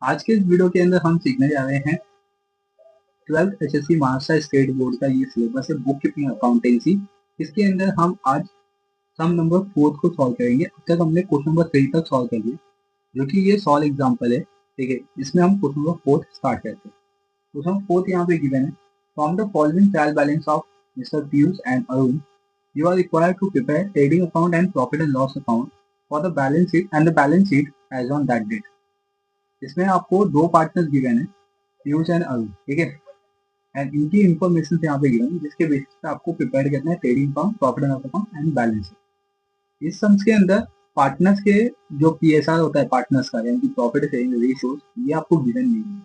आज के इस वीडियो के अंदर हम सीखने जा रहे हैं 12th HSC Maharashtra state board का ये सिलेबस है बुक कीपिंग अकाउंटेंसी। इसके अंदर हम आज सम नंबर 4 को सॉल्व करेंगे। अब तक हमने क्वेश्चन नंबर 3 तक सॉल्व कर लिया, जो कि ये सॉल्व एग्जाम्पल है। ठीक है, इसमें हम क्वेश्चन नंबर 4 स्टार्ट करते हैं। क्वेश्चन 4 यहाँ पे गिवन है, from the following trial balance of mister Piyush and Arun you are required to prepare trading account and profit and loss account for the balance sheet and the balance sheet as on that date। इसमें आपको दो partners given है, Piyush and Arun. ठीक है, and इनकी information यहाँ पे given है, जिसके बेसिस पे आपको प्रिपेयर करना है trading account, profit and loss account and balance sheet. इस सम्स के अंदर पार्टनर्स के जो पीएसआर होता है पार्टनर्स का, यानी कि प्रॉफिट शेयरिंग रेशियोज, ये आपको गिवन नहीं है।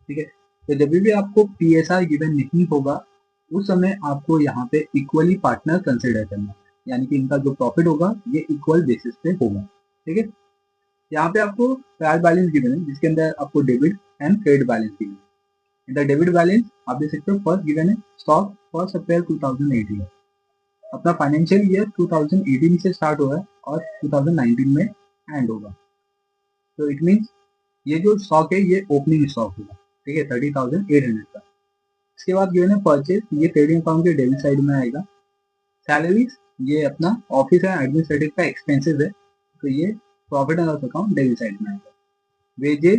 ठीक है, तो जब भी आपको पीएसआर गिवन नहीं होगा उस समय आपको यहाँ पे इक्वली पार्टनर कंसिडर करना है, यानी कि इनका जो प्रॉफिट होगा ये इक्वल बेसिस पे होगा। ठीक है, यहाँ पे आपको ट्रायल बैलेंस गिवन है, जिसके अंदर आपको debit and credit balance given है। द डेबिट बैलेंस आप देख सकते हो, फर्स्ट गिवन है स्टॉक 1 अप्रैल 2018। अपना फाइनेंशियल ईयर 2018 से स्टार्ट हो रहा है और 2019 में एंड होगा। तो इट मीन्स ये जो स्टॉक है ये ओपनिंग स्टॉक होगा। ठीक है, 30,800 का। इसके बाद गिवन है परचेज, ये ट्रेडिंग अकाउंट के डेबिट साइड में आएगा। सैलरीज, ये अपना ऑफिस एंड एडमिनिस्ट्रेटिव का एक्सपेंसेस है, तो ये profit and loss account debit side में आएगा। वेजेस,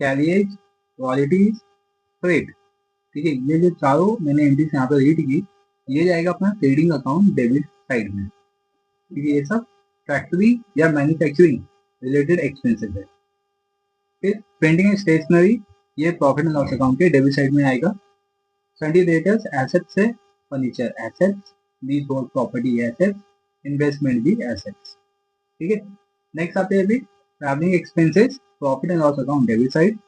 कैरियज, रॉयल्टीज, फ्रेट, ठीक है, ये जो चारों मैंने एंट्रीज यहाँ पे रीड की, ये जाएगा अपना ट्रेडिंग अकाउंट डेबिट साइड में। ठीक है, ये सब फैक्ट्री या मैन्युफैक्चरिंग रिलेटेड एक्सपेंसेस है। फिर प्रिंटिंग एंड स्टेशनरी, ये प्रॉफिट एंड लॉस अकाउंट के डेबिट साइड में आएगा। सन्डी डेटर्स, एसेट्स है, furniture assets, lease hold property assets, investment भी एसेट्स। ठीक है, नेक्स्ट आते हैं अभी travelling expenses, profit and loss account debit side.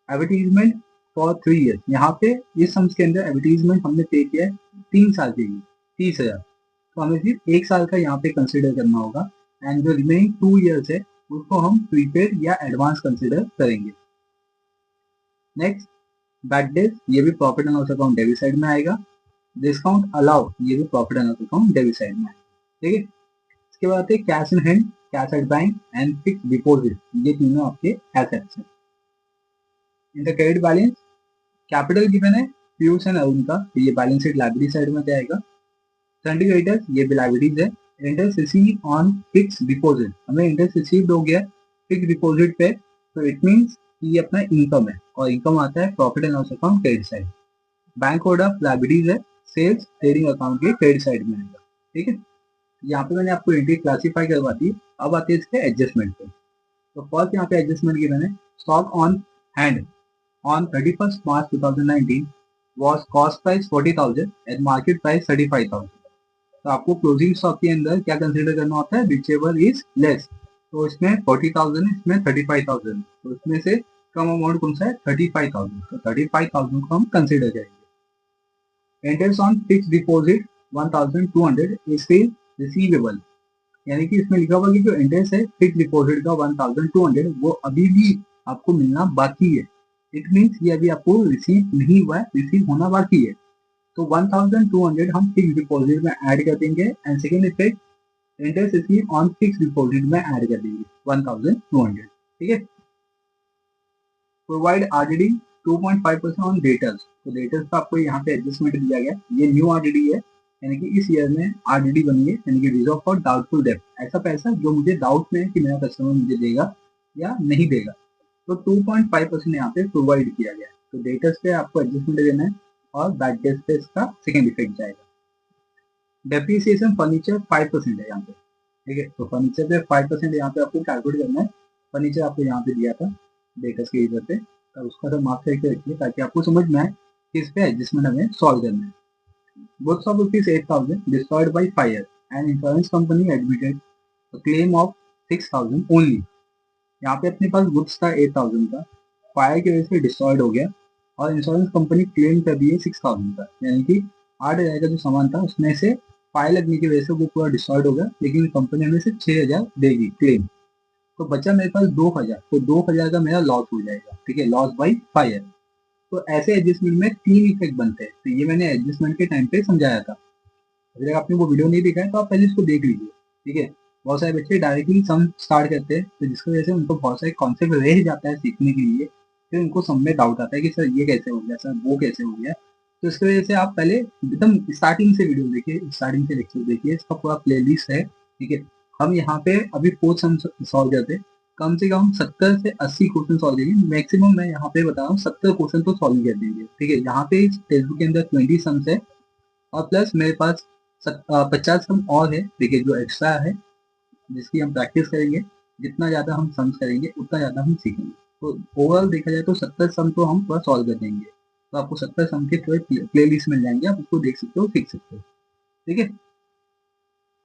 Advertisement for 3 years, यहाँ पे इस सम्स के अंदर एडवर्टीजमेंट हमने पे किया है 3 साल के लिए 30,000, तो हमें सिर्फ 1 साल का यहाँ पे कंसिडर करना होगा। एंड जो रिमेनिंग 2 ईयर्स है उसको हम प्रीपेड या एडवांस कंसिडर करेंगे। नेक्स्ट बैड डेज, ये भी profit and loss account debit side में आएगा। डिस्काउंट अलाउ, ये भी profit and loss account debit side में आएगा। ठीक है, इसके बाद आते हैं cash in hand, cash at bank and fix deposit, ये तीनों आपके एसेट्स हैं। In the credit balance, capital given है पीयूष एंड अरुण का, तो ये बैलेंस शीट लायबिलिटी साइड में जाएगा। सन्डी क्रेडिटर्स, ये भी लायबिलिटीज है। Interest receive on fix deposit, हमें इंटरेस्ट रिसीव्ड हो गया फिक्स डिपॉजिट पे, तो इट मीन्स ये अपना इनकम है और इनकम आता है profit and loss account credit side. Bank order of liabilities है, सेल्स ट्रेडिंग अकाउंट के क्रेडिट साइड में आएगा। ठीक है, यहाँ पे मैंने आपको एंट्री क्लासीफाई करवा दी। अब आते हैं इसके एडजस्टमेंट पे। तो फर्स्ट यहाँ पे एडजस्टमेंट गिवन है, stock on hand on 31st March 2019 was cost price 40,000 and market price 35,000। तो आपको क्लोजिंग स्टॉक के अंदर क्या कंसीडर करना होता है, whichever is less। तो इसमें 40,000 है, इसमें 35,000, तो इसमें से कम अमाउंट कौन सा है, 35,000, तो 35,000 को हम कंसीडर करेंगे। Interest on fix deposit 1,200 is still receivable, यानी कि इसमें लिखा हुआ कि जो इंटरेस्ट है फिक्स डिपॉजिट का 1,200 वो अभी भी आपको मिलना बाकी है। इट मीन्स ये अभी आपको रिसीव नहीं हुआ है, रिसीव होना बाकी है। तो 1,200 हम फिक्स डिपॉजिट में ऐड कर देंगे and second effect interest receive on fix deposit में ऐड कर देंगे 1,200। ठीक है, प्रोवाइड आरडीडी 2.5% ऑन डेटर्स, तो डेटर्स का आपको यहाँ पे एडजस्टमेंट दिया गया, ये न्यू आरडीडी है, यानी कि इस ईयर में आरडीडी बनी है, यानी कि रिजर्व फॉर डाउटफुल डेट, ऐसा पैसा जो मुझे डाउट में है कि मेरा कस्टमर मुझे देगा या नहीं देगा, तो 2.5% यहाँ पे प्रोवाइड किया गया है। तो डेटर्स पे आपको एडजस्टमेंट देना है और बैड डेट्स पे इसका सेकेंड इफेक्ट जाएगा। डेप्रिसिएशन फर्नीचर 5% है यहाँ पे। ठीक है, तो फर्नीचर पे 5% यहाँ पे आपको कैलकुलेट करना है। फर्नीचर आपको यहाँ पे दिया था डेटर्स के इधर पे, तो उसका तो मार्क करके रखिए ताकि आपको समझ में आए कि इस पे एडजस्टमेंट हमें सॉल्व करना है। Goods of ₹8,000 destroyed by fire and insurance company admitted a claim of 6,000 only। यहाँ पे अपने पास गुड्स था 8,000 का, फायर की वजह से डिस्ट्रॉयड हो गया और इंश्योरेंस कंपनी क्लेम कर दी है 6,000 का, यानी कि 8,000 का जो सामान था उसमें से फायर लगने की वजह से वो पूरा डिस्ट्रॉयड हो गया, लेकिन कंपनी हमें से 6,000 देगी क्लेम। तो बचा मेरे पास 2,000, तो 2,000 का मेरा लॉस हो जाएगा। ठीक है, लॉस बाई फायर। तो ऐसे एडजस्टमेंट में 3 इफेक्ट बनते हैं, तो ये मैंने एडजस्टमेंट के टाइम पे समझाया था। अगर आपने वो वीडियो नहीं देखा है तो आप पहले इसको देख लीजिए। ठीक है, बहुत सारे बच्चे डायरेक्टली सम स्टार्ट करते हैं, तो जिसकी वजह से उनको बहुत सारे कॉन्सेप्ट रह जाता है सीखने के लिए, फिर उनको सब में डाउट आता है कि सर ये कैसे हो गया, सर वो कैसे हो गया। तो इसकी वजह से आप पहले एकदम स्टार्टिंग से वीडियो देखिए, स्टार्टिंग से लेक्चर देखिए, इसका पूरा प्लेलिस्ट है, ठीक है। हम यहाँ पे अभी फोर्थ सम सॉल्व करते हैं, कम से कम 70 से 80 क्वेश्चन सॉल्व करेंगे मैक्सिमम। मैं यहाँ पे बता रहा हूँ 70 क्वेश्चन तो सॉल्व कर देंगे, ठीक है। यहाँ पे इस टेक्स्ट बुक के अंदर 20 सम्स है, और प्लस मेरे पास 50 सम और है, ठीक है, जो एक्स्ट्रा है, जिसकी हम प्रैक्टिस करेंगे। जितना ज़्यादा हम सम्स करेंगे उतना ज़्यादा हम सीखेंगे। तो ओवरऑल देखा जाए तो 70 सम तो हम पूरा सॉल्व कर देंगे। तो आपको 70 सम के पूरे प्ले लिस्ट मिल जाएंगे, आप उसको देख सकते हो, सीख सकते हो, ठीक है।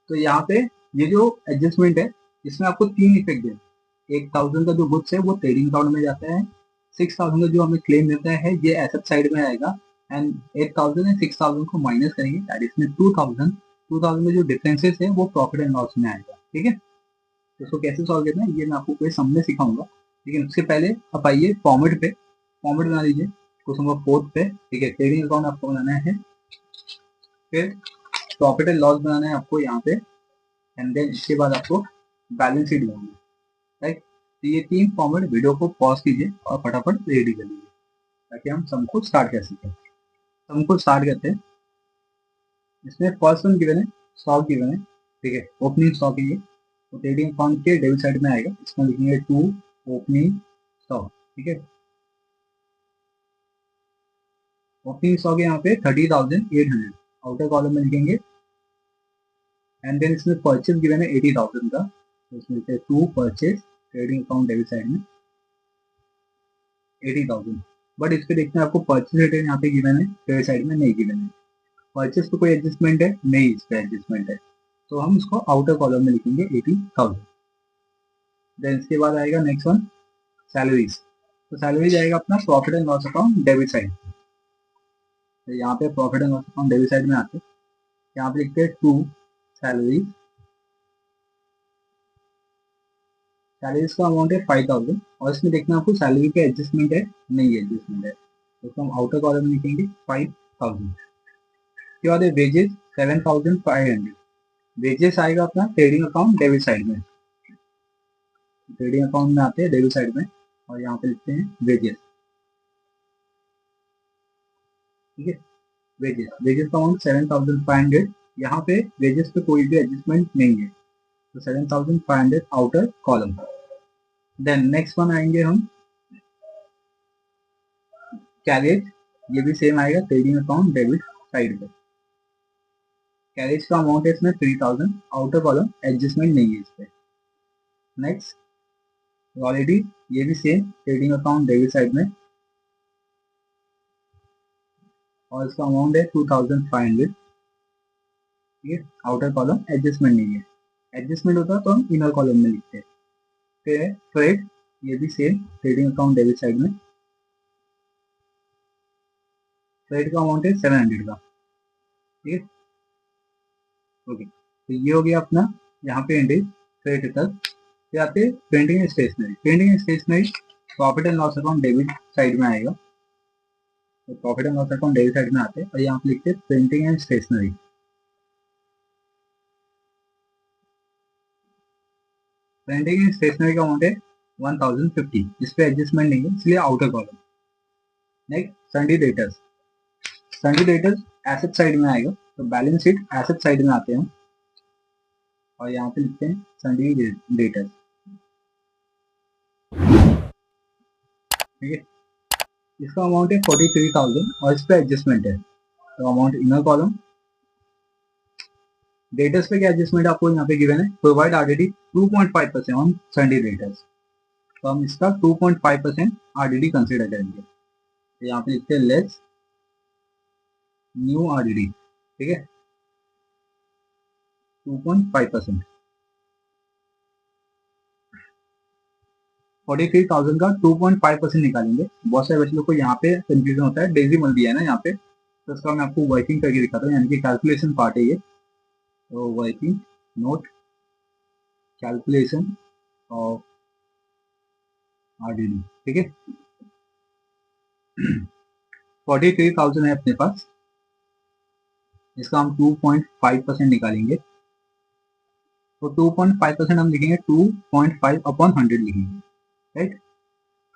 तो यहाँ पे ये जो एडजस्टमेंट है, इसमें आपको 3 इफेक्ट है। 1000 का जो गुड्स है वो ट्रेडिंग अकाउंट में जाता है, 6000 का जो हमें क्लेम मिलता है ये एसेट साइड में आएगा, एंड 8000 एंड 6000 को माइनस करेंगे, दैट इसमें 2000 में जो डिफरेंसेस है वो प्रॉफिट एंड लॉस में आएगा, ठीक है। तो इसको कैसे सॉल्व करना है ये मैं आपको कोई सम में सिखाऊंगा, लेकिन उससे पहले आप आइए फॉर्मेट पे, फॉर्मेट बना लीजिए क्वेश्चन नंबर 4 पे, ठीक है। ट्रेडिंग अकाउंट आपको बनाना है, फिर प्रॉफिट एंड लॉस बनाना है आपको यहाँ पे, एंड देन इसके बाद आपको बैलेंस शीट बनाना है, राइट। तो ये 3 फॉर्मेट, वीडियो को पॉज कीजिए और फटाफट रेडी कर लीजिए, ताकि हम सम को स्टार्ट कर सकें। सम को स्टार्ट करते हैं। इसमें फर्स्ट वन गिवन है, स्टॉक गिवन है, ठीक है, ओपनिंग स्टॉक है ये। तो ट्रेडिंग अकाउंट के डेबिट साइड में आएगा, इसमें लिखेंगे 2 ओपनिंग स्टॉक, ठीक है। ओपनिंग स्टॉक है यहाँ पे 30,800, आउटर कॉलम में लिखेंगे, एंड देन इसमें परचेज गिवन है 80,000 का, तो इसमें लिखते हैं 2 purchase, trading account debit side में 80,000। बट इस पे देखते हैं आपको परचेज रिटर्न यहाँ पे गिवन है, क्रेडिट साइड में नहीं गिवन है। परचेज पे कोई एडजस्टमेंट है नहीं, इस पे एडजस्टमेंट है, तो हम इसको आउटर कॉलम में लिखेंगे 80,000। देन इसके बाद आएगा नेक्स्ट वन सैलरीज। तो सैलरी आएगा अपना profit and loss account debit side. तो यहाँ पे profit and loss account debit side में आते हैं, यहाँ पे लिखते हैं 2 सैलरीज। सैलरीज का अमाउंट है 5,000, और इसमें देखना आपको सैलरी पे एडजस्टमेंट है नहीं, एडजस्टमेंट है, तो हम आउटर कॉलम में लिखेंगे 5,000। उसके बाद है वेजेस 7,500। वेजेस आएगा अपना ट्रेडिंग अकाउंट डेबिट साइड में, ट्रेडिंग अकाउंट में आते हैं डेबिट साइड में, और यहाँ पे लिखते हैं वेजेस, ठीक है। वेजेस, वेजेस का अमाउंट 7,500, यहाँ पे वेजेस पे कोई भी एडजस्टमेंट नहीं है, तो 7,500 outer column. Then next one आएंगे हम कैरेज, ये भी सेम आएगा ट्रेडिंग अकाउंट डेबिट साइड पे। कैरेज का अमाउंट है इसमें 3,000, आउटर कॉलम एडजस्टमेंट नहीं है इस पे। नेक्स्ट रॉयल्टी, ये भी same trading account debit side में, और इसका अमाउंट है 2,500, ठीक है। आउटर कॉलम एडजस्टमेंट नहीं है, एडजस्टमेंट होता तो हम इनर कॉलम में लिखते हैं। फिर फ्रेट, ये भी same trading account debit side में, फ्रेट का अमाउंट है 700 का, ठीक है। ओके, तो ये हो गया अपना यहाँ पे एंट्री फ्रेट तक। फिर आते हैं printing and stationery. Printing and stationery profit and loss account debit side में आएगा, तो profit and loss account debit side में आते हैं, और यहाँ पे लिखते हैं printing and stationery. Printing and stationery का अमाउंट है 1,050, इस पे एडजस्टमेंट नहीं है इसलिए outer column. Next sundry debtors, sundry debtors asset side में आएगा, तो बैलेंस शीट एसेट साइड में आते हैं, और यहाँ पे लिखते हैं सन्डी डेटर्स, ठीक है। इसका अमाउंट है 43,000, और इस पे एडजस्टमेंट है, तो अमाउंट इनर कॉलम। डेटर्स पे क्या एडजस्टमेंट आपको यहाँ पे गिवन है, प्रोवाइड आरडीडी 2.5% ऑन सन्डी डेटर्स, तो हम इसका 2.5% आरडीडी कंसिडर करेंगे, तो यहाँ पे लिखते हैं लेस न्यू आरडीडी, ठीक है, 2.5%। 43,000 का 2.5% निकालेंगे। बहुत सारे बच्चों को यहाँ पे कंफ्यूजन होता है, डेसिमल दिया है ना यहाँ पे, तो इसका मैं आपको वर्किंग करके दिखाता हूँ, यानी कि कैलकुलेशन पार्ट है ये। तो working note calculation of RDD, ठीक है। 43,000 है अपने पास, इसका हम 2.5% निकालेंगे, तो 2.5% हम लिखेंगे 2.5 अपॉन 100 लिखेंगे, राइट।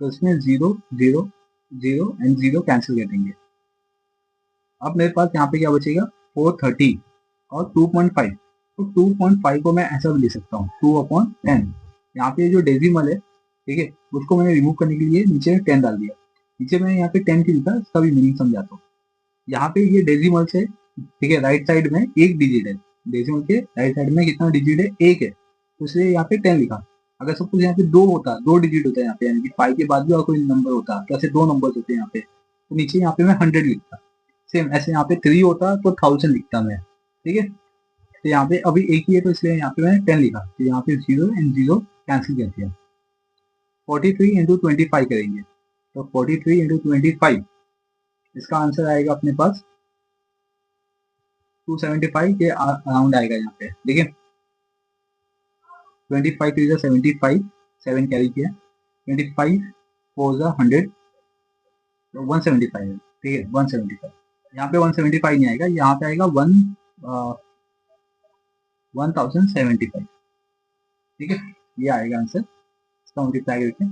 तो इसमें 0 0 0 एंड 0 कैंसिल कर देंगे। अब मेरे पास यहाँ पे क्या बचेगा 430 और 2.5। तो 2.5 को मैं ऐसा भी ले सकता हूँ 2/10। यहाँ पे जो डेसिमल है, ठीक है, उसको मैंने रिमूव करने के लिए नीचे 10 डाल दिया। नीचे मैंने यहाँ पे 10 क्यों लिखा, इसका भी मीनिंग समझाता हूँ। यहाँ पे ये डेसिमल से, ठीक है, राइट साइड में एक डिजिट है, डेसिमल के राइट साइड में कितना डिजिट है, एक है, तो इसलिए यहाँ पे 10 लिखा। अगर सपोज यहाँ पे 2 होता, 2 डिजिट होता है यहाँ पे, यानी कि 5 के बाद भी और कोई नंबर होता, तो ऐसे 2 नंबर होते हैं यहाँ पे, तो नीचे यहाँ पे मैं 100 लिखता। सेम ऐसे यहाँ पे 3 होता तो 1000 लिखता मैं, ठीक है। तो यहाँ पे अभी एक ही है, तो इसलिए यहाँ पे मैंने 10 लिखा, तो यहाँ पे 0 एंड 0 कैंसिल कर दिया। 43 इंटू 25 करेंगे, तो 43 इंटू 25, इसका आंसर आएगा अपने पास 275 के अराउंड आएगा यहाँ पे, देखिए 25 3 75, 7 कैरी किया, 25 4 100, तो 175 है, ठीक है 175। यहाँ पे 175 नहीं आएगा, यहाँ पे आएगा 1075, ठीक है, ये आएगा आंसर इसका मल्टीप्लाई करके।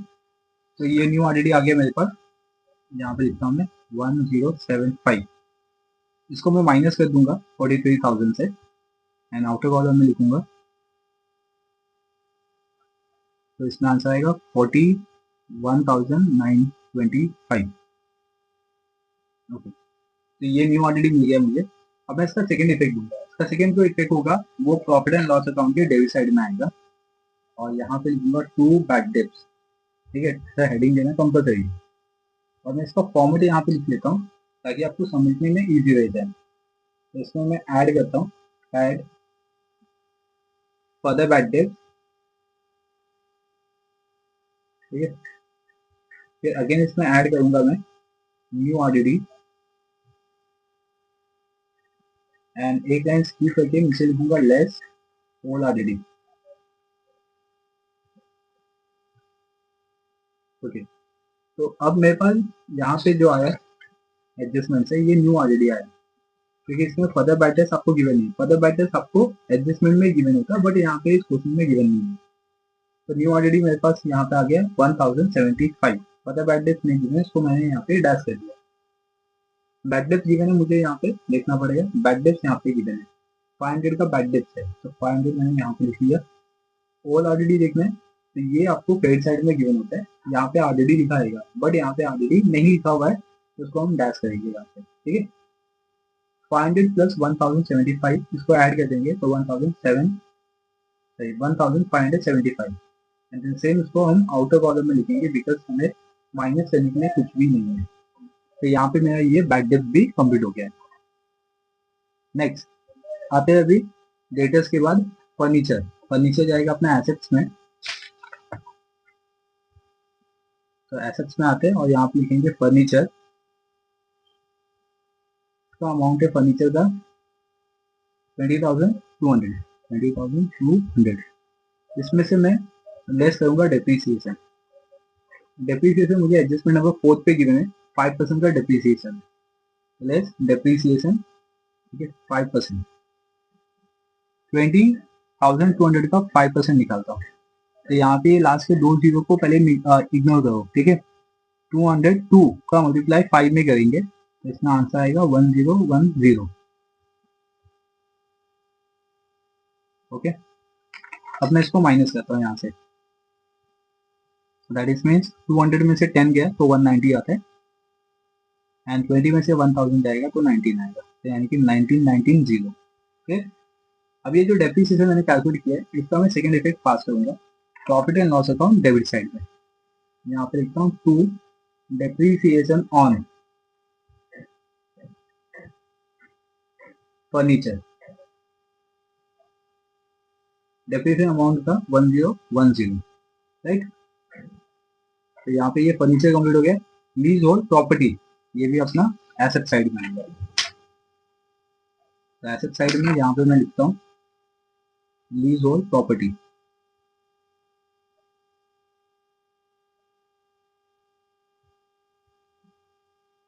तो ये न्यू आरडीडी आ गया मेरे पास, यहाँ पे लिखता हूँ मैं 1075, इसको मैं माइनस कर दूंगा 43,000 से एंड आउटर कॉलम में लिखूंगा, तो इसमें आंसर आएगा 41,925। ओके, तो ये न्यू आरडीडी मिल गया मुझे। अब मैं इसका सेकंड इफेक्ट दूंगा। इसका सेकंड जो इफेक्ट होगा वो प्रॉफिट एंड लॉस अकाउंट के डेबिट साइड में आएगा, और यहाँ पे लिखूंगा 2 बैड डेब्ट्स, ठीक है, इसका हेडिंग देना कंपलसरी है। और मैं इसका फॉर्मेट यहाँ पे लिख लेता हूँ ताकि आपको समझने में इजी रह जाए। तो इसमें मैं ऐड करता हूँ, ऐड फर्दर बैड डेब्ट्स, ठीक है। फिर अगेन इसमें ऐड करूंगा मैं न्यू आरडीडी एंड एक लाइन स्किप करके नीचे लिखूंगा लेस ओल्ड आरडीडी। ओके, तो अब मेरे पास यहाँ पे जो आया एडजस्टमेंट से, ये न्यू आरडीडी आया, क्योंकि इसमें फर्दर बैड डेब्ट्स आपको गिवन नहीं है। फर्दर बैड डेब्ट्स आपको एडजस्टमेंट में गिवन होता है, बट यहाँ पे इस क्वेश्चन में गिवन नहीं है। तो न्यू आरडीडी मेरे पास यहाँ पे आ गया 1075। फर्दर बैड डेब्ट्स नहीं गिवन है, इसको मैंने यहाँ पे डैश कर दिया। बैड डेब्ट्स गिवन है, मुझे यहाँ पे देखना पड़ेगा, बैड डेब्ट्स यहाँ पे गिवन है 500 का बैड डेब्ट्स है, तो 500 मैंने यहाँ पे लिख लिया। ओल आरडीडी देखना है, तो ये आपको क्रेडिट साइड में गिवन होता है, यहाँ पे आरडीडी लिखा आएगा, बट यहाँ पे आरडीडी नहीं लिखा हुआ है, तो उसको हम डैश करेंगे यहाँ पे, ठीक है। 500 प्लस 1075, इसको ऐड कर देंगे तो 1575, एंड देन सेम इसको हम आउटर कॉलम में लिखेंगे, बिकॉज हमें माइनस करने के लिए कुछ भी नहीं है। तो यहाँ पे मेरा ये बैड डेब्ट भी कंप्लीट हो गया है। नेक्स्ट आते हैं अभी डेटर्स के बाद फर्नीचर। फर्नीचर जाएगा अपने एसेट्स में, तो एसेट्स में आते हैं और यहाँ पे लिखेंगे फर्नीचर, तो अमाउंट है फर्नीचर का 20,200। इसमें से मैं लेस करूंगा डेप्रीसिएशन। डेप्रीसिएशन मुझे एडजस्टमेंट नंबर 4 पे गिवन है 5% का डेप्रीसिएशन, लेस डेप्रीसिएशन, ठीक है 5%, 20,200 का 5% निकालता हूँ। तो यहाँ पे लास्ट के 2 जीरो को पहले इग्नोर करो, ठीक है। 202 का मल्टीप्लाई 5 में करेंगे, तो इसमें आंसर आएगा 1010। ओके, अब मैं इसको माइनस करता हूँ यहाँ से, दैट इज मीन्स 200 में से 10 गया तो 190 आता है, एंड 20 में से 1000 जाएगा तो 19 आएगा, तो यानी कि 19,19,0। ओके, अब ये जो डेप्रीसिएशन मैंने कैलकुलेट किया है, इसका मैं सेकंड इफेक्ट पास करूंगा profit and loss account debit side में। यहाँ पे लिखता हूँ 2 depreciation on furniture, depreciation amount का 1010, राइट। तो यहाँ पे ये फर्नीचर कंप्लीट हो गया। लीज होल्ड प्रॉपर्टी, ये भी अपना एसेट साइड में आएगा। तो एसेट साइड में यहाँ पे मैं लिखता हूँ lease hold property,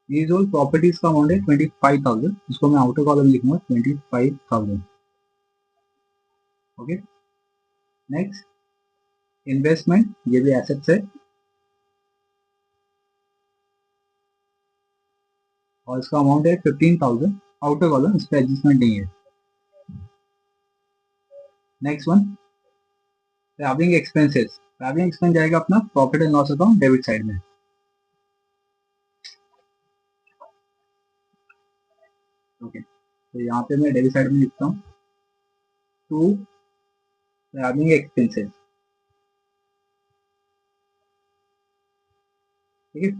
lease hold properties का अमाउंट है 25,000, इसको मैं आउटर कॉलम लिखूंगा 25,000। ओके, नेक्स्ट इन्वेस्टमेंट, ये भी एसेट्स है और इसका अमाउंट है 15,000। आउटर कॉलम, इस पर एडजस्टमेंट नहीं है। Next one travelling expenses. Travelling expense जाएगा अपना profit and loss account debit side में। ओके, तो यहाँ पे मैं डेबिट साइड में लिखता हूँ टू ट्रैवलिंग एक्सपेंसेस। ठीक है,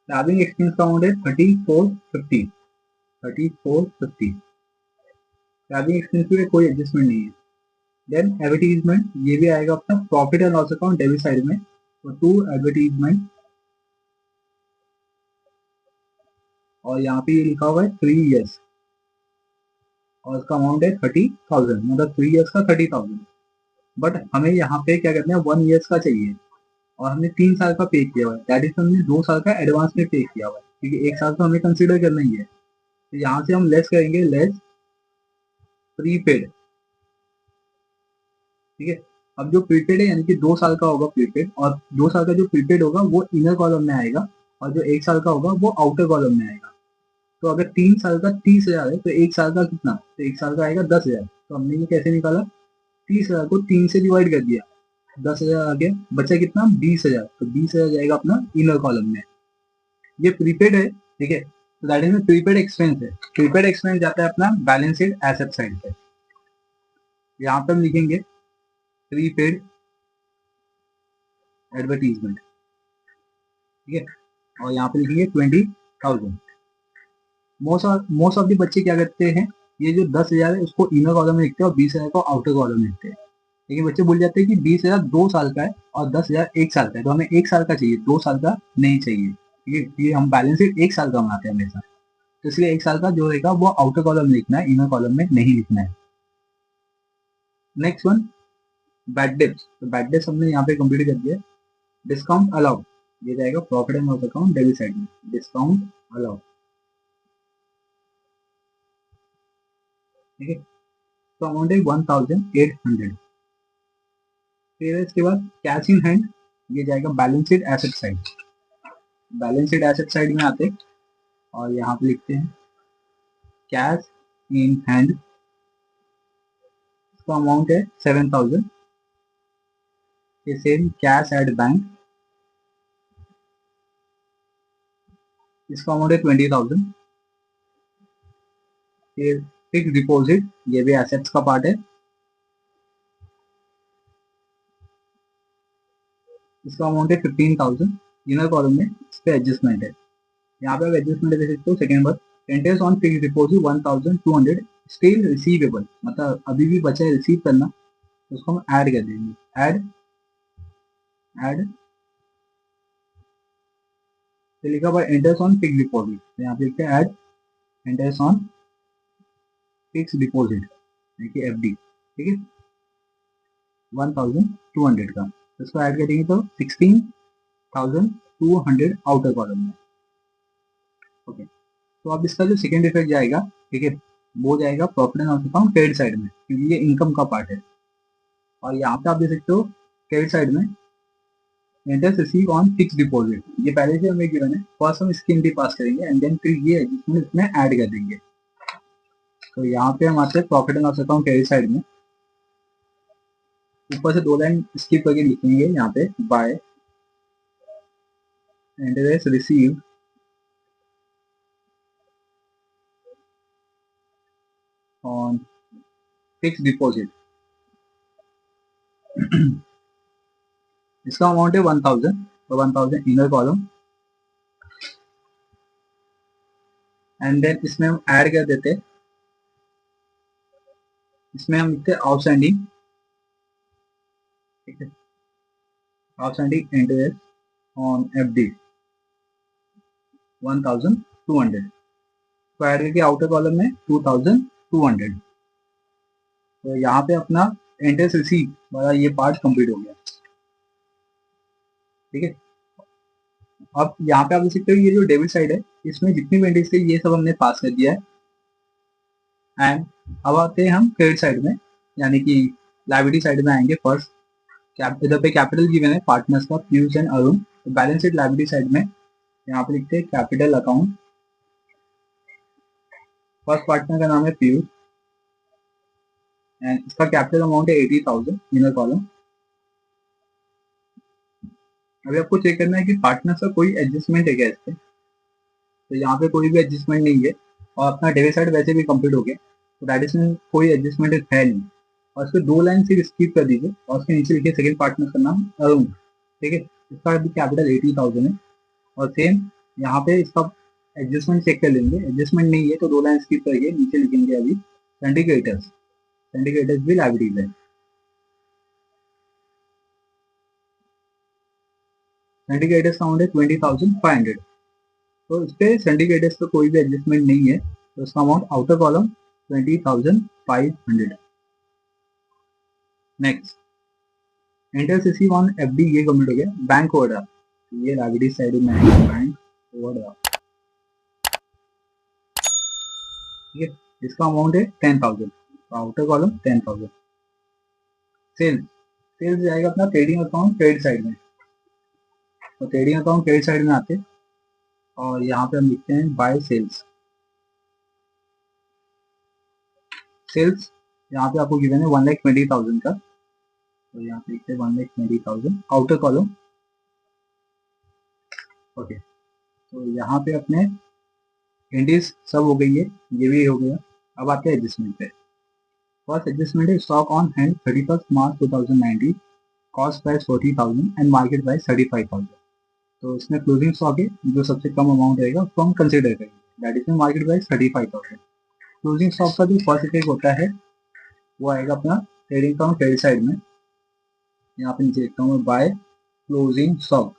ट्रैवलिंग एक्सपेंस का अमाउंट है 3450। 3450 ट्रैवलिंग एक्सपेंस में कोई एडजस्टमेंट नहीं है। देन एडवर्टीजमेंट, ये भी आएगा अपना profit and loss account debit side में। तो टू एडवर्टीजमेंट, और यहाँ पे ये लिखा हुआ है 3 years और इसका अमाउंट है 30,000, मतलब 3 years का 30,000। बट हमें यहाँ पे क्या करना है, 1 years का चाहिए और हमने 3 साल का पे किया हुआ है। दैट इज हमने 2 साल का एडवांस में पे किया हुआ है, क्योंकि 1 साल तो हमें कंसिडर करना ही है। तो यहाँ से हम लेस करेंगे, लेस प्रीपेड। ठीक है, अब जो प्रीपेड है यानी कि 2 साल का होगा प्रीपेड, और 2 साल का जो प्रीपेड होगा वो इनर कॉलम में आएगा और जो 1 साल का होगा वो आउटर कॉलम में आएगा। तो अगर 3 साल का 30,000 है तो 1 साल का कितना, तो 1 साल का आएगा 10,000। तो हमने ये कैसे निकाला, 30,000 को 3 से डिवाइड कर दिया, 10,000 आ गया, बचा कितना 20,000। तो 20,000 जाएगा अपना इनर कॉलम में। ये प्रीपेड है। ठीक है, तो दैट इज प्रीपेड एक्सपेंस है। प्रीपेड एक्सपेंस जाता है अपना बैलेंस शीट एसेट साइड पे। यहाँ पे हम लिखेंगे प्रीपेड एडवर्टीजमेंट। ठीक है, और यहाँ पे लिखेंगे 20,000। मोस्ट ऑफ द बच्चे क्या करते हैं, ये जो 10,000 है उसको इनर कॉलम में लिखते हैं और 20,000 को आउटर कॉलम में लिखते हैं। लेकिन बच्चे भूल जाते हैं कि 20,000 2 साल का है और 10,000 1 साल का है। तो हमें 1 साल का चाहिए, 2 साल का नहीं चाहिए। ये हम बैलेंस शीट 1 साल का बनाते हैं हमेशा। तो इसलिए 1 साल का जो रहेगा वो आउटर कॉलम में लिखना है, इनर कॉलम में नहीं लिखना है। Next one bad debts. तो बैड डेब्ट्स हमने यहाँ पे कंप्लीट कर दिया। डिस्काउंट अलाउड, ये जाएगा profit and loss account debit side में। Discount allowed. ठीक है, तो अमाउंट है 1,800। फिर इसके बाद कैश इन हैंड, ये जाएगा balance sheet asset side. Balance sheet asset side में आते और यहाँ पे लिखते हैं कैश इन हैंड। इसका अमाउंट है 7,000। सेम कैश एट बैंक, इसका अमाउंट है 20,000। फिर फिक्स डिपॉजिट, ये भी एसेट्स का पार्ट है, इसका अमाउंट है 15,000। इनर कॉलम में इस पे एडजस्टमेंट है। यहाँ पे आप एडजस्टमेंट देख सकते हो। Second bar interest on fix deposit 1,200 still receivable, मतलब अभी भी बचा है रिसीव करना, तो उसको हम ऐड कर देंगे। ऐड ऐड तो लिखा हुआ इंटरेस्ट ऑन फिक्स डिपॉजिट, तो यहाँ पे लिखते हैं add interest on fix deposit, देखिए एफ डी। ठीक है, 1,200 का, तो इसको ऐड करेंगे तो 16,200 आउटर कॉलम में। ओके, तो अब इसका जो सेकेंड इफेक्ट जाएगा, ठीक है, वो जाएगा profit and loss account credit side में, क्योंकि ये इनकम का पार्ट है। और यहाँ पे आप देख सकते हो क्रेडिट साइड में interest receive on fix deposit, ये पहले से हमें गिवन है। फर्स्ट हम इसकी एंट्री पास करेंगे एंड देन फिर ये जिसमें इसमें ऐड कर देंगे। तो यहाँ पे हम आते हैं profit and loss account credit side में। ऊपर से 2 लाइन स्किप करके लिखेंगे यहाँ पे, bye interest receive on fix deposit. इसका अमाउंट है 1,000, तो 1,000 इनर कॉलम एंड देन इसमें हम ऐड कर देते हैं। इसमें हम लिखते हैं आउटस्टैंडिंग। ठीक है, outstanding interest on F D 1,200, तो ऐड करके आउटर कॉलम में 2,200। तो यहाँ पे अपना इंटरेस्ट रिसीव वाला ये पार्ट कंप्लीट हो गया। ठीक है, अब यहाँ पे आप देख सकते हो ये जो डेबिट साइड है इसमें जितनी भी एंट्रीज थे ये सब हमने पास कर दिया है। एंड अब आते हैं हम क्रेडिट साइड में, यानी कि लाइबिलिटी साइड में आएंगे फर्स्ट, इधर पे कैपिटल गिवन है पार्टनर्स का पीयूष एंड अरुण, तो बैलेंस शीट लाइबिलिटी साइड में यहाँ पे लिखते हैं कैपिटल अकाउंट, फर्स्ट पार्टनर का नाम है पीयूष एंड इसका कैपिटल अमाउंट है 80,000 इनर कॉलम। अभी आपको चेक करना है कि पार्टनर्स का कोई एडजस्टमेंट है क्या इस पे, तो यहाँ पे कोई भी एडजस्टमेंट नहीं है और अपना डेबिट साइड वैसे भी कंप्लीट हो गया, तो दैट इज कोई एडजस्टमेंट है नहीं, और उसके दो लाइन सिर्फ स्किप कर दीजिए और उसके नीचे लिखिए सेकंड पार्टनर का नाम अरुण, ठीक है, इसका भी कैपिटल 80,000 है और सेम यहाँ पे इसका एडजस्टमेंट चेक कर लेंगे, एडजस्टमेंट नहीं है तो दो लाइन स्किप करके नीचे लिखेंगे अभी सिंडिकेटर्स, सिंडिकेटर्स भी लाइबिलिटीज है, सिंडिकेटर्स अमाउंट है 20,500, तो इस पे सिंडिकेटर्स का कोई भी एडजस्टमेंट नहीं है, तो इसका amount outer column 20,500। Next inter CC one FD ये कंप्लीट हो गया, बैंक ओवरड्राफ्ट, ये लाइबिलिटी साइड में है बैंक ओवरड्राफ्ट, ठीक है, इसका अमाउंट है 10,000, आउटर कॉलम 10,000। सेल्स, सेल्स जाएगा अपना ट्रेडिंग अकाउंट क्रेडिट साइड में, तो ट्रेडिंग अकाउंट क्रेडिट साइड में आते और यहाँ पे हम लिखते हैं बाय सेल्स, सेल्स यहाँ पे आपको गिवन है 1,20,000 का, तो यहाँ पे लिखते हैं 1,20,000 आउटर कॉलम, ओके, तो यहाँ पे अपने इंडीज सब हो गई है, ये भी हो गया। अब आते हैं एडजस्टमेंट पे, फर्स्ट एडजस्टमेंट है stock on hand 31 March 2019, cost price 40,000 and market price 35,000, तो इसमें क्लोजिंग स्टॉक है जो सबसे कम अमाउंट रहेगा उसको हम कंसिडर करेंगे, that is market price 35,000। Closing stock का जो फर्स्ट इफेक्ट होता है वो आएगा अपना ट्रेडिंग अकाउंट क्रेडिट साइड में, यहाँ पे नीचे लिखता हूँ मैं बाय क्लोजिंग स्टॉक,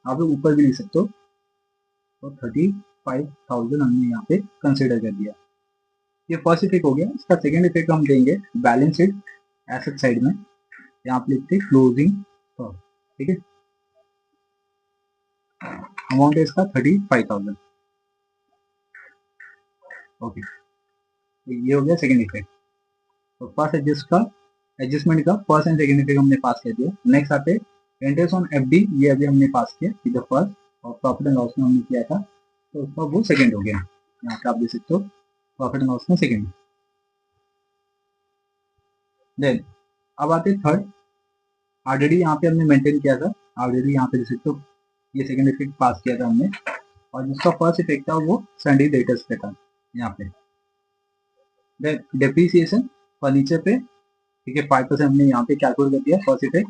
आप लोग ऊपर भी लिख सकते हो, तो 35,000 हमने यहाँ पे कंसिडर कर दिया, ये फर्स्ट इफेक्ट हो गया। इसका सेकंड इफेक्ट हम देंगे बैलेंस शीट एसेट साइड में, यहाँ पे लिखते हैं क्लोजिंग स्टॉक, ठीक है, अमाउंट है इसका 35,000, ओके, तो ये हो गया सेकंड इफेक्ट। तो फर्स्ट एडजस्टमेंट का फर्स्ट एंड सेकंड इफेक्ट हमने पास कर दिया। नेक्स्ट आते इंटरेस्ट ऑन एफडी, ये अभी हमने पास किया, इधर फर्स्ट, और प्रॉफिट एंड लॉस में हमने किया था तो उसका वो सेकंड हो गया, यहाँ पे आप देख सकते हो प्रॉफिट एंड लॉस में सेकंड। देन अब आते थर्ड, ऑलरेडी यहाँ पे हमने मेंटेन किया था, ऑलरेडी यहाँ पे देख सकते हो ये सेकंड इफेक्ट पास किया था हमने, और जिसका फर्स्ट इफेक्ट था वो सैंडी डेटर्स पे था यहाँ पे। देन डेप्रीसिएशन फर्नीचर पे, ठीक है, 5% हमने यहाँ पे कैलकुलेट कर दिया first effect,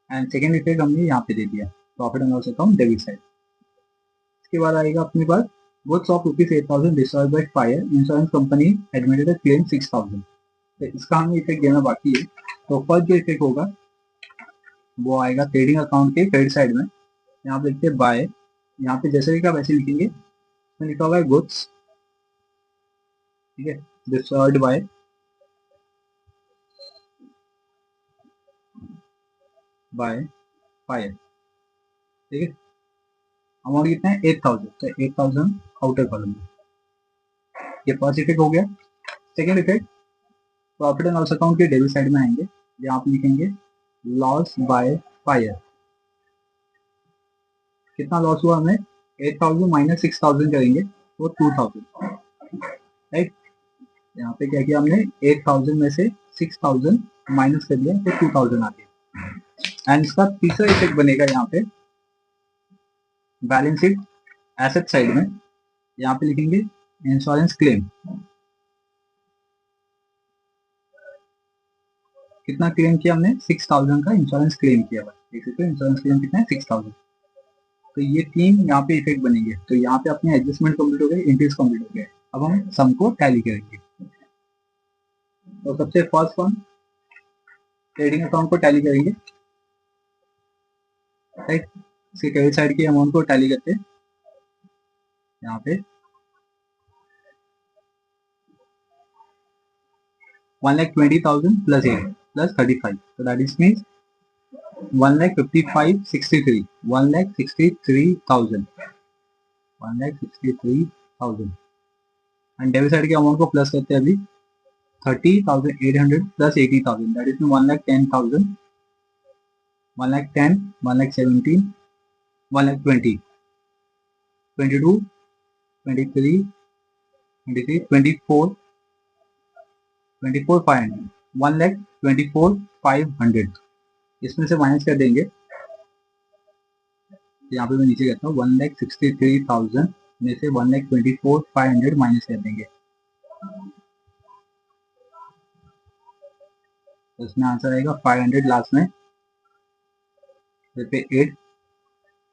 and second effect हमने यहाँ पे दे दिया profit and loss account debit side. इसके बाद आएगा अपने पास goods of ₹8,000 destroyed by fire, insurance company admitted a claim 6,000, तो इसका हमें इफेक्ट देना बाकी है। तो फर्स्ट जो इफेक्ट होगा वो आएगा ट्रेडिंग अकाउंट के क्रेडिट साइड में, यहाँ पे लिखते हैं बाय, यहाँ पे जैसे लिखा वैसे लिखेंगे, इसमें लिखा हुआ है गुड्स, ठीक है, डिस्ट्रॉयड बाय फायर, ठीक है, अमाउंट कितना है 8,000, तो 8,000 आउटर कॉलम में, ये फर्स्ट इफेक्ट हो गया। Second effect profit and loss account के डेबिट साइड में आएंगे, यहाँ पे लिखेंगे लॉस बाय फायर, कितना लॉस हुआ हमें 8,000 माइनस 6,000 करेंगे तो 2,000, राइट, यहाँ पे क्या किया हमने 8,000 में से 6,000 माइनस कर दिया तो 2,000 आ गया। एंड इसका तीसरा इफेक्ट बनेगा यहाँ पे बैलेंस शीट एसेट साइड में, यहाँ पे लिखेंगे इंश्योरेंस क्लेम, कितना क्लेम किया हमने 6,000 का इंश्योरेंस क्लेम किया हुआ, देख सकते हो इंश्योरेंस क्लेम कितना है 6,000, तो ये तीन यहाँ पे इफेक्ट बनेंगे, तो यहाँ पे अपने एडजस्टमेंट कंप्लीट हो गए, इंक्रीज कंप्लीट हो गए। अब हम सम को टैली करेंगे, तो सबसे फर्स्ट वन ट्रेडिंग अकाउंट को टैली करेंगे, राइट, इसके क्रेडिट साइड के अमाउंट को टैली करते हैं, यहाँ पे 1,20,000 प्लस 8 प्लस 35, तो that is means 1,55,63, 1,63,000, 1,63,000, and debit side के अमाउंट को प्लस करते हैं अभी 30,800 plus 80,000, that is 1,10,000, 1,10,000, 1,17,000, 1,20,000, 22, 23, 23, 24, 24,500, 1,24,500, इसमें से माइनस कर देंगे। यहाँ पे मैं नीचे कहता हूँ 1,63,000 में से 1,24,500 माइनस कर देंगे, तो इसमें आंसर आएगा 500 लास्ट में, फिर पे 8,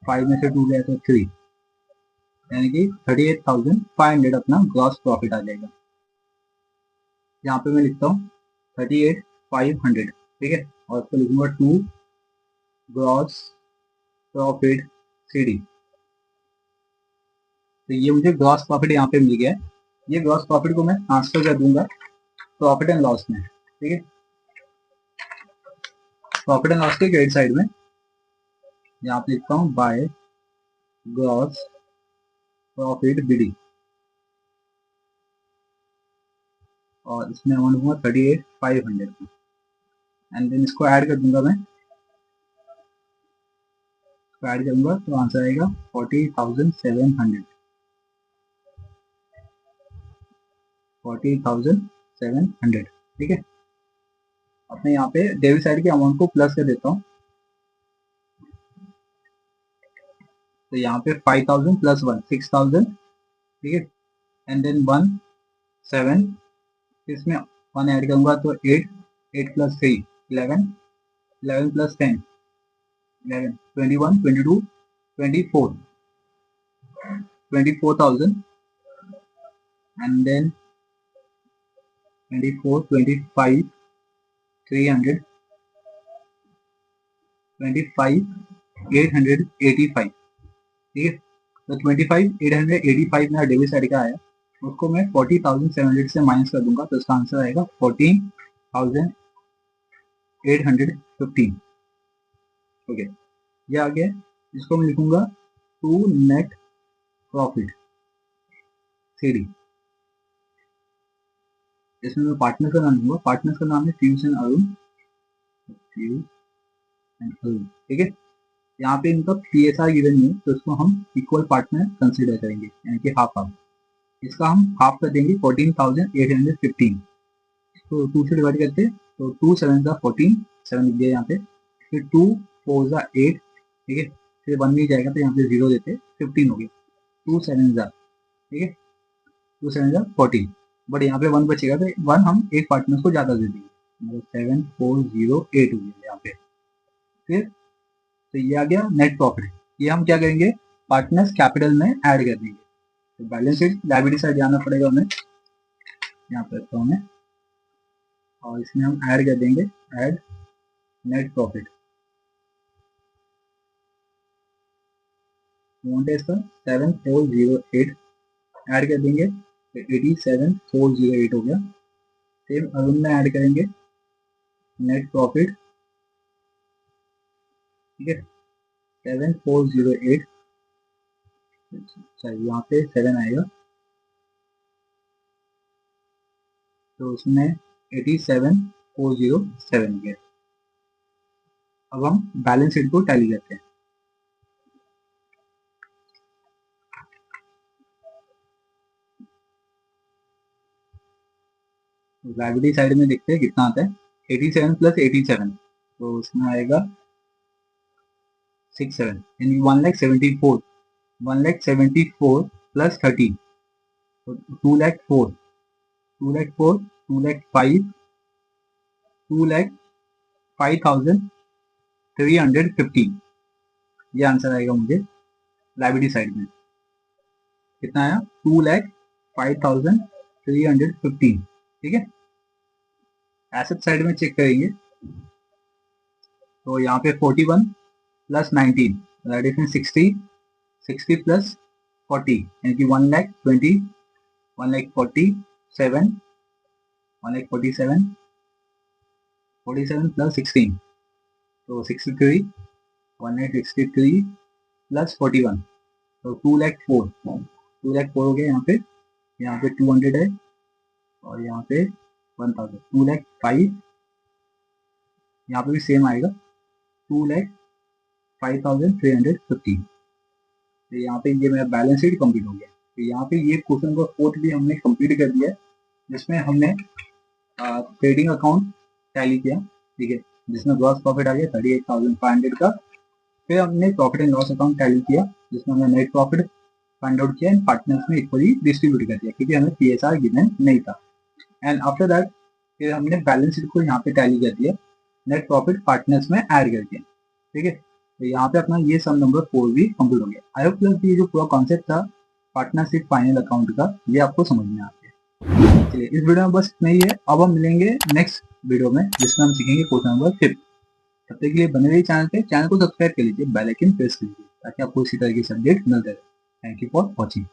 5 में से 2 गया तो 3, यानी कि 38,500 अपना ग्रॉस प्रॉफिट आ जाएगा। यहाँ पे मैं लिखता हूँ 38,500, ठीक है, और उसको लिखूंगा 2 ग्रॉस प्रॉफिट CD। तो ये मुझे ग्रॉस प्रॉफिट यहाँ पे मिल गया है। ये ग्रॉस प्रॉफिट को मैं ट्रांसफर कर दूंगा प्रॉफिट एंड लॉस में, ठीक है। प्रॉफिट एंड लॉस के क्रेडिट साइड में यहाँ पे लिखता हूँ बाय ग्रॉस प्रॉफिट BD, और इसमें अमाउंट दूंगा 38,500 एंड देन इसको ऐड कर दूंगा मैं, ऐड करूंगा तो आंसर आएगा 40,700, 40,700, ठीक है। अपने यहाँ पे डेबिट साइड के अमाउंट को प्लस कर देता हूँ, तो यहाँ पे 5,000 प्लस 1 6,000, ठीक है, एंड देन 1 7, इसमें 1 ऐड करूंगा तो 8, 8 प्लस 3 11, 11 प्लस 10 11, 21, 22, 24, 24,000 and then 24, 25, 300, 25, 885, ठीक है। तो 25,885 मेरा डेबिट साइड का आया, उसको मैं 40,700 से माइनस कर दूंगा, तो इसका आंसर आएगा 14,815, ओके। ये आ गया, इसको मैं लिखूंगा टू नेट प्रॉफिट CD। इसमें मैं पार्टनर का नाम लूंगा, पार्टनर का नाम है fuse and Arun, fuse and Arun, ठीक है। यहाँ पे इनका PSR गिवन नहीं है, तो इसको हम इक्वल पार्टनर कंसीडर करेंगे, यानी कि हाफ हाफ। इसका हम हाफ कर देंगे 14,815, तो 2 से डिवाइड करते तो 2 7 जा 14, 7 लिख दिया यहाँ पे, फिर 2 4 जा 8, ठीक है, फिर 1 नहीं जाएगा तो यहाँ पे 0 देते 15 हो गया, 2 7 जा, ठीक है, 2 7 जा 14, बट यहाँ पे 1 बचेगा तो 1 हम एक पार्टनर को ज़्यादा दे देंगे, मतलब 7 4 0 8 हो गया यहाँ पे। फिर तो ये आ गया नेट प्रॉफिट, ये हम क्या करेंगे पार्टनर्स कैपिटल में ऐड कर देंगे, तो बैलेंस शीट लायबिलिटी साइड जाना पड़ेगा हमें, यहाँ पर तो हमें, और इसमें हम ऐड कर देंगे ऐड नेट प्रॉफिट, अमाउंट है इसका 7408, ऐड कर देंगे तो 87,408 हो गया। सेम अरुण में ऐड करेंगे नेट प्रॉफिट, ठीक है, 7408, अच्छा यहाँ पे 7 आएगा, तो उसमें 87,407 गया। अब हम बैलेंस शीट को टैली करते हैं, लायबिलिटी साइड में देखते हैं कितना आता है, 87 प्लस 87, तो उसमें आएगा 67, यानी 1,74,000, 1,74,000 प्लस 30, तो 2,04,000, 2,04,000, 2,05,000, 2,05,315, ये आंसर आएगा मुझे लायबिलिटी साइड में। कितना आया 2,05,315, ठीक है। एसेट साइड में चेक करेंगे तो यहाँ पे 41 प्लस 19 दैट इज 60, 60 प्लस 40 यानी कि 1,20,000, 1,47,000, 1,47,000, 47 प्लस 16 तो 63, 1,63 प्लस 41 तो 2,04,000 हो गया। यहाँ पे 200 है और यहाँ पे 1000, 2,05,000, यहाँ पे भी सेम आएगा 2,05,315। तो यहाँ पे ये मेरा बैलेंस शीट कंप्लीट हो गया। तो यहाँ पे ये क्वेश्चन नंबर 4 भी हमने कंप्लीट कर दिया है, जिसमें हमने ट्रेडिंग अकाउंट टैली किया, ठीक है, जिसमें ग्रॉस प्रॉफिट आ गया 38,500 का। फिर हमने profit and loss account tally किया, जिसमें हमने नेट प्रॉफिट फाइंड आउट किया एंड पार्टनर्स में इक्वली डिस्ट्रीब्यूट कर दिया, क्योंकि हमें PSR गिवन नहीं था। एंड आफ्टर दैट फिर हमने बैलेंस शीट को यहाँ पे टैली कर दिया, नेट प्रॉफिट पार्टनर्स में ऐड कर दिया, ठीक है। तो यहाँ पे अपना ये सम नंबर 4 भी कंप्लीट हो गया। आई होप ये जो पूरा कॉन्सेप्ट था पार्टनरशिप फाइनल अकाउंट का, ये आपको समझ में आ गया। चलिए, इस वीडियो में बस इतना ही है। अब हम मिलेंगे नेक्स्ट वीडियो में, जिसमें हम सीखेंगे क्वेश्चन नंबर 5। तब तक के लिए बने रहिए चैनल पे, चैनल को सब्सक्राइब कर लीजिए, बेल आइकन प्रेस कीजिए, ताकि आपको इसी तरह की अपडेट मिलते रहे। Thank you for watching.